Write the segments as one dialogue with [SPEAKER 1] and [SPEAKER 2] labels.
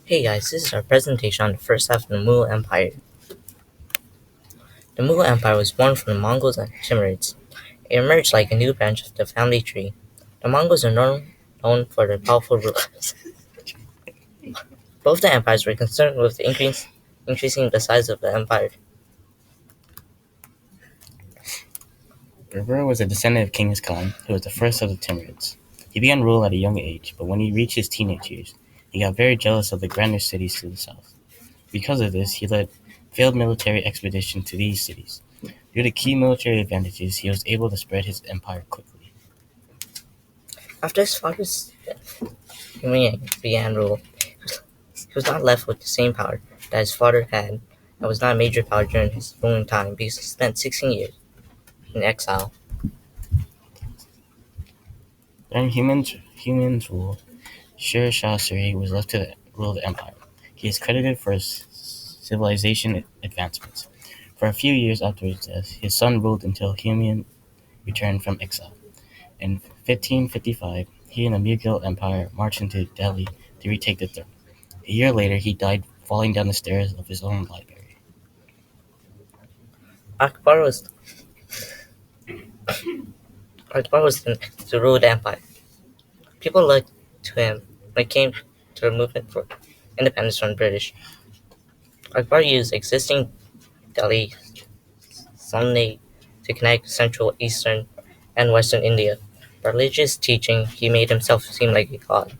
[SPEAKER 1] Hey guys, this is our presentation on the first half of the Mughal Empire. The Mughal Empire was born from the Mongols and Timurids. It emerged like a new branch of the family tree. The Mongols are known for their powerful rulers. Both the empires were concerned with increasing the size of the empire.
[SPEAKER 2] Berber was a descendant of Genghis Khan, who was the first of the Timurids. He began rule at a young age, but when he reached his teenage years, he got very jealous of the grander cities to the south. Because of this, he led failed military expeditions to these cities. Due to key military advantages, he was able to spread his empire quickly.
[SPEAKER 1] After his father's death, Humuyang began rule. He was not left with the same power that his father had, and was not a major power during his ruling time because he spent 16 years in exile.
[SPEAKER 2] During Humans' rule, Sher Shah Suri was left to rule the empire. He is credited for his civilization advancements. For a few years after his death, his son ruled until Humayun returned from exile. In 1555, he and the Mughal Empire marched into Delhi to retake the throne. A year later, he died falling down the stairs of his own library.
[SPEAKER 1] Akbar was to rule the empire. People looked to him when it came to the movement for independence from the British. Akbar used existing Delhi Sultanate to connect central, eastern, and western India. By religious teaching, he made himself seem like a god.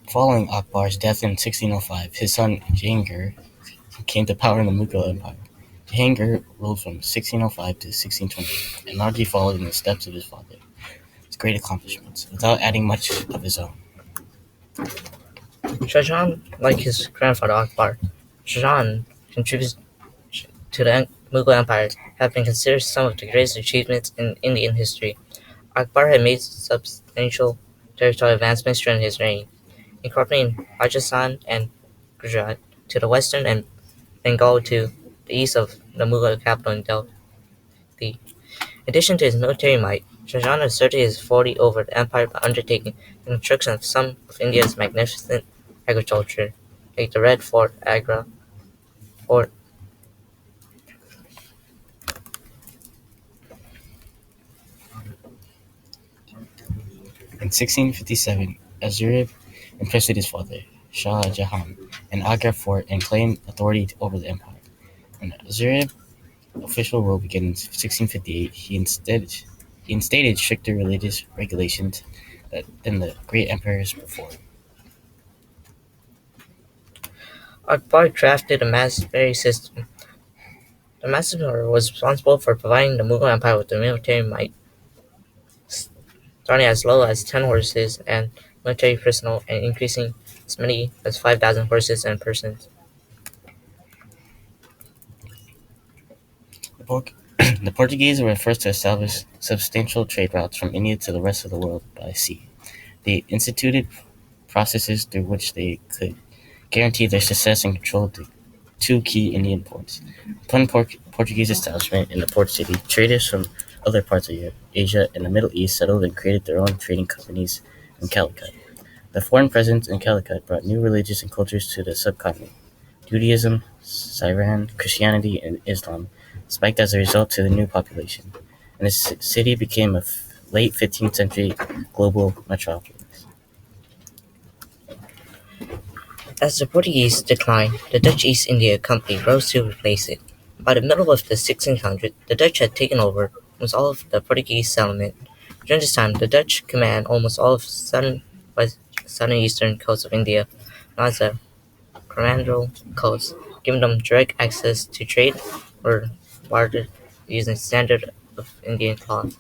[SPEAKER 2] Following Akbar's death in 1605, his son Jahangir came to power in the Mughal Empire. Jahangir ruled from 1605 to 1620 and largely followed in the steps of his father. His great accomplishments, without adding much of his own.
[SPEAKER 1] Shah Jahan, like his grandfather Akbar, Shah Jahan contributions to the Mughal Empire have been considered some of the greatest achievements in Indian history. Akbar had made substantial territorial advancements during his reign, incorporating Rajasthan and Gujarat to the western and Bengal to the east of the Mughal capital in Delhi. In addition to his military might, Shah Jahan asserted his authority over the empire by undertaking the construction of some of India's magnificent agriculture, like the Red Fort Agra Fort.
[SPEAKER 2] In 1657, Azurib imprisoned his father, Shah Jahan, in Agra fort and claimed authority over the empire. When Azurib's official rule began in 1658, he instated stricter religious regulations than the great emperors before.
[SPEAKER 1] Akbar drafted a massacre system. The massacre was responsible for providing the Mughal Empire with the military might, starting as low as 10 horses and military personnel and increasing as many as 5,000 horses and persons.
[SPEAKER 2] The Portuguese were the first to establish substantial trade routes from India to the rest of the world by sea. They instituted processes through which they could guarantee their success and control the two key Indian ports. Upon Portuguese establishment in the port city, traders from other parts of Europe, Asia, and the Middle East settled and created their own trading companies in Calicut. The foreign presence in Calicut brought new religions and cultures to the subcontinent. Judaism, Syrian, Christianity, and Islam spiked as a result to the new population, and the city became a late 15th century global metropolis.
[SPEAKER 1] As the Portuguese declined, the Dutch East India Company rose to replace it. By the middle of the 1600s, the Dutch had taken over almost all of the Portuguese settlement. During this time, the Dutch command almost all of southern eastern coast of India, known as the Coromandel Coast, giving them direct access to trade or barter using standard of Indian cloth.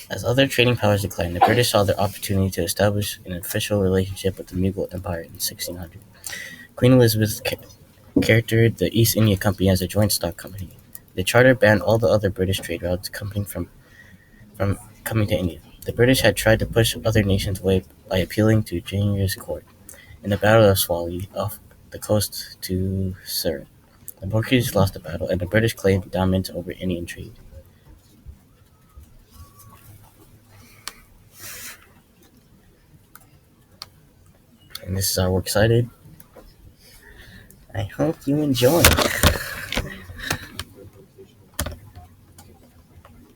[SPEAKER 2] As other trading powers declined, the British saw their opportunity to establish an official relationship with the Mughal Empire in 1600. Queen Elizabeth characterized the East India Company as a joint stock company. The charter banned all the other British trade routes coming to India. The British had tried to push other nations away by appealing to Jahangir's court in the Battle of Swali off the coast to Surat. The Portuguese lost the battle, and the British claimed dominance over Indian trade. And this is our works cited. I hope you enjoy.